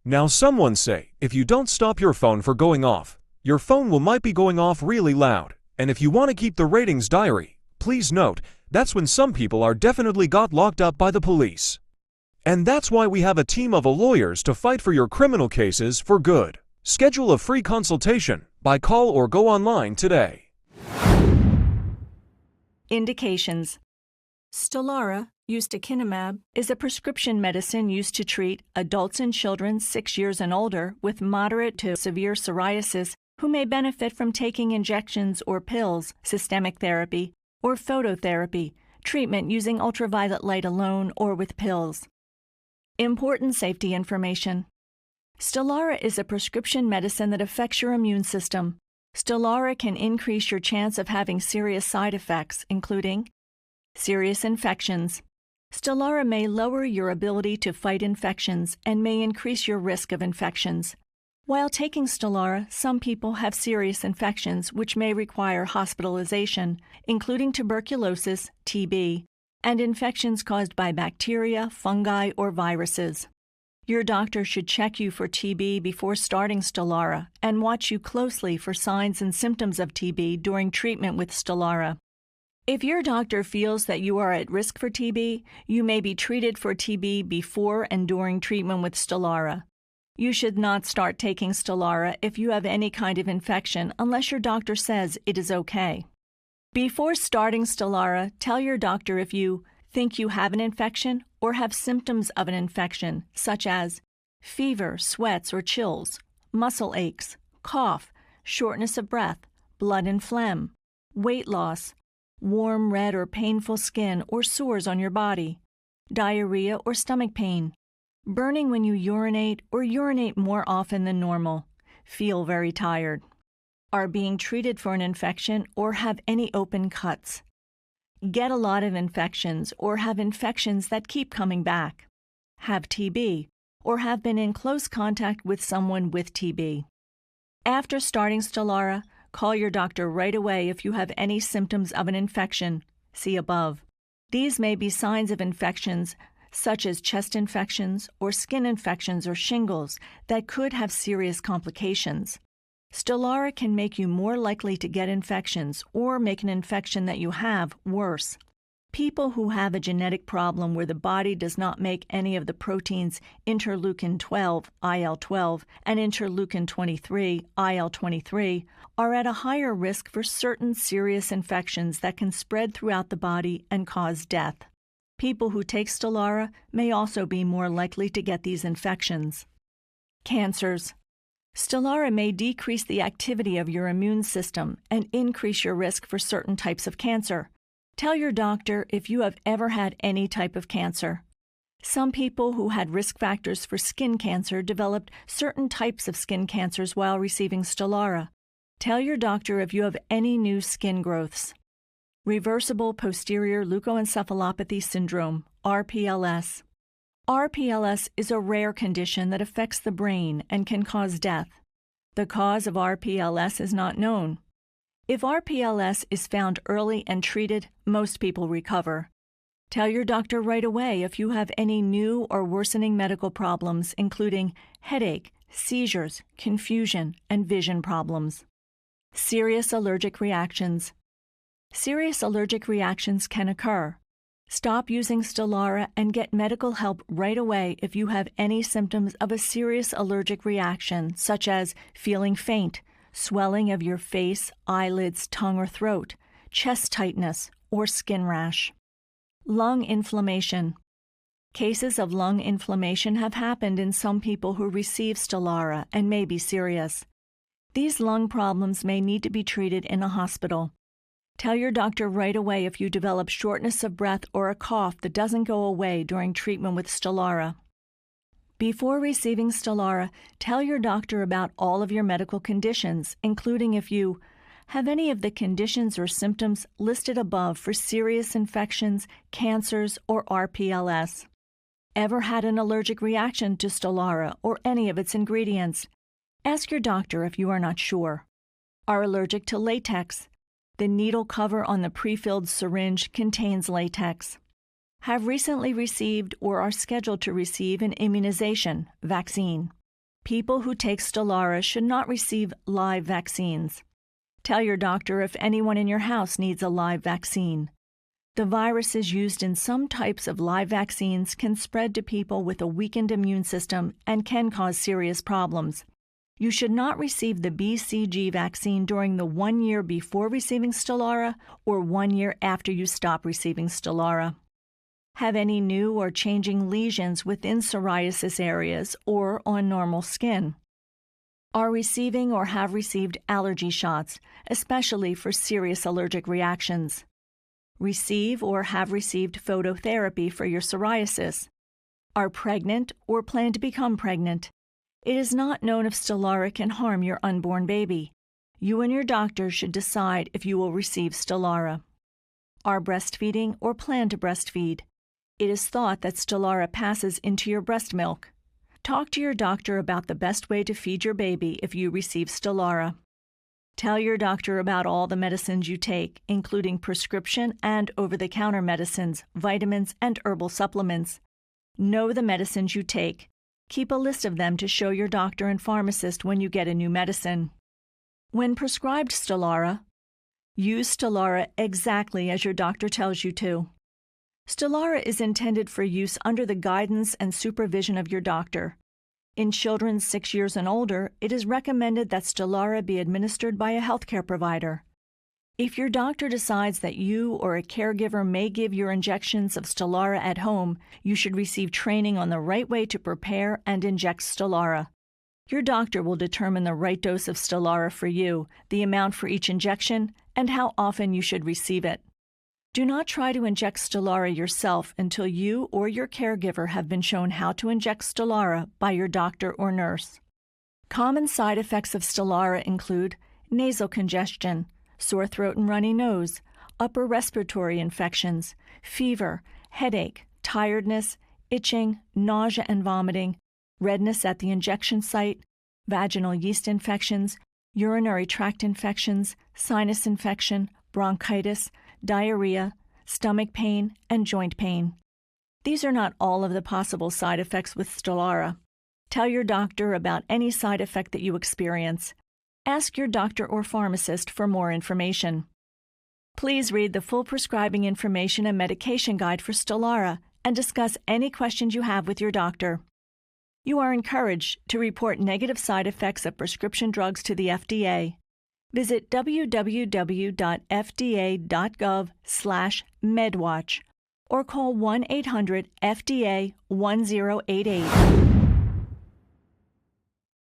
Now someone say, if you don't stop your phone for going off, your phone will might be going off really loud. And if you want to keep the ratings diary, please note, that's when some people are definitely got locked up by the police. And that's why we have a team of lawyers to fight for your criminal cases for good. Schedule a free consultation by call or go online today. Indications. Stelara, ustekinumab, is a prescription medicine used to treat adults and children 6 years and older with moderate to severe psoriasis who may benefit from taking injections or pills, systemic therapy, or phototherapy, treatment using ultraviolet light alone or with pills. Important safety information. Stelara is a prescription medicine that affects your immune system. Stelara can increase your chance of having serious side effects, including serious infections. Stelara may lower your ability to fight infections and may increase your risk of infections. While taking Stelara, some people have serious infections which may require hospitalization, including tuberculosis, TB, and infections caused by bacteria, fungi, or viruses. Your doctor should check you for TB before starting Stelara and watch you closely for signs and symptoms of TB during treatment with Stelara. If your doctor feels that you are at risk for TB, you may be treated for TB before and during treatment with Stelara. You should not start taking Stelara if you have any kind of infection unless your doctor says it is okay. Before starting Stelara, tell your doctor if you think you have an infection or have symptoms of an infection, such as fever, sweats or chills, muscle aches, cough, shortness of breath, blood and phlegm, weight loss, warm, red, or painful skin or sores on your body, diarrhea or stomach pain, burning when you urinate or urinate more often than normal, feel very tired, are being treated for an infection or have any open cuts, get a lot of infections or have infections that keep coming back, have TB, or have been in close contact with someone with TB. After starting Stelara, call your doctor right away if you have any symptoms of an infection. See above. These may be signs of infections such as chest infections or skin infections or shingles that could have serious complications. Stelara can make you more likely to get infections or make an infection that you have worse. People who have a genetic problem where the body does not make any of the proteins interleukin-12, IL-12, and interleukin-23, IL-23, are at a higher risk for certain serious infections that can spread throughout the body and cause death. People who take Stelara may also be more likely to get these infections. Cancers. Stelara may decrease the activity of your immune system and increase your risk for certain types of cancer. Tell your doctor if you have ever had any type of cancer. Some people who had risk factors for skin cancer developed certain types of skin cancers while receiving Stelara. Tell your doctor if you have any new skin growths. Reversible posterior leukoencephalopathy syndrome, RPLS. RPLS is a rare condition that affects the brain and can cause death. The cause of RPLS is not known. If RPLS is found early and treated, most people recover. Tell your doctor right away if you have any new or worsening medical problems, including headache, seizures, confusion, and vision problems. Serious allergic reactions. Serious allergic reactions can occur. Stop using Stelara and get medical help right away if you have any symptoms of a serious allergic reaction, such as feeling faint, swelling of your face, eyelids, tongue, or throat, chest tightness, or skin rash. Lung inflammation. Cases of lung inflammation have happened in some people who receive Stelara and may be serious. These lung problems may need to be treated in a hospital. Tell your doctor right away if you develop shortness of breath or a cough that doesn't go away during treatment with Stelara. Before receiving Stelara, tell your doctor about all of your medical conditions, including if you have any of the conditions or symptoms listed above for serious infections, cancers, or RPLS. Ever had an allergic reaction to Stelara or any of its ingredients? Ask your doctor if you are not sure. Are allergic to latex? The needle cover on the pre-filled syringe contains latex. Have recently received or are scheduled to receive an immunization, vaccine. People who take Stelara should not receive live vaccines. Tell your doctor if anyone in your house needs a live vaccine. The viruses used in some types of live vaccines can spread to people with a weakened immune system and can cause serious problems. You should not receive the BCG vaccine during the 1 year before receiving Stelara or 1 year after you stop receiving Stelara. Have any new or changing lesions within psoriasis areas or on normal skin? Are receiving or have received allergy shots, especially for serious allergic reactions. Receive or have received phototherapy for your psoriasis. Are pregnant or plan to become pregnant. It is not known if Stelara can harm your unborn baby. You and your doctor should decide if you will receive Stelara. Are breastfeeding or plan to breastfeed. It is thought that Stelara passes into your breast milk. Talk to your doctor about the best way to feed your baby if you receive Stelara. Tell your doctor about all the medicines you take, including prescription and over-the-counter medicines, vitamins, and herbal supplements. Know the medicines you take. Keep a list of them to show your doctor and pharmacist when you get a new medicine. When prescribed Stelara, use Stelara exactly as your doctor tells you to. Stelara is intended for use under the guidance and supervision of your doctor. In children 6 years and older, it is recommended that Stelara be administered by a healthcare provider. If your doctor decides that you or a caregiver may give your injections of Stelara at home, you should receive training on the right way to prepare and inject Stelara. Your doctor will determine the right dose of Stelara for you, the amount for each injection, and how often you should receive it. Do not try to inject Stelara yourself until you or your caregiver have been shown how to inject Stelara by your doctor or nurse. Common side effects of Stelara include nasal congestion, sore throat and runny nose, upper respiratory infections, fever, headache, tiredness, itching, nausea and vomiting, redness at the injection site, vaginal yeast infections, urinary tract infections, sinus infection, bronchitis, diarrhea, stomach pain, and joint pain. These are not all of the possible side effects with Stelara. Tell your doctor about any side effect that you experience. Ask your doctor or pharmacist for more information. Please read the full prescribing information and medication guide for Stelara and discuss any questions you have with your doctor. You are encouraged to report negative side effects of prescription drugs to the FDA. Visit www.fda.gov/medwatch or call 1-800-FDA-1088.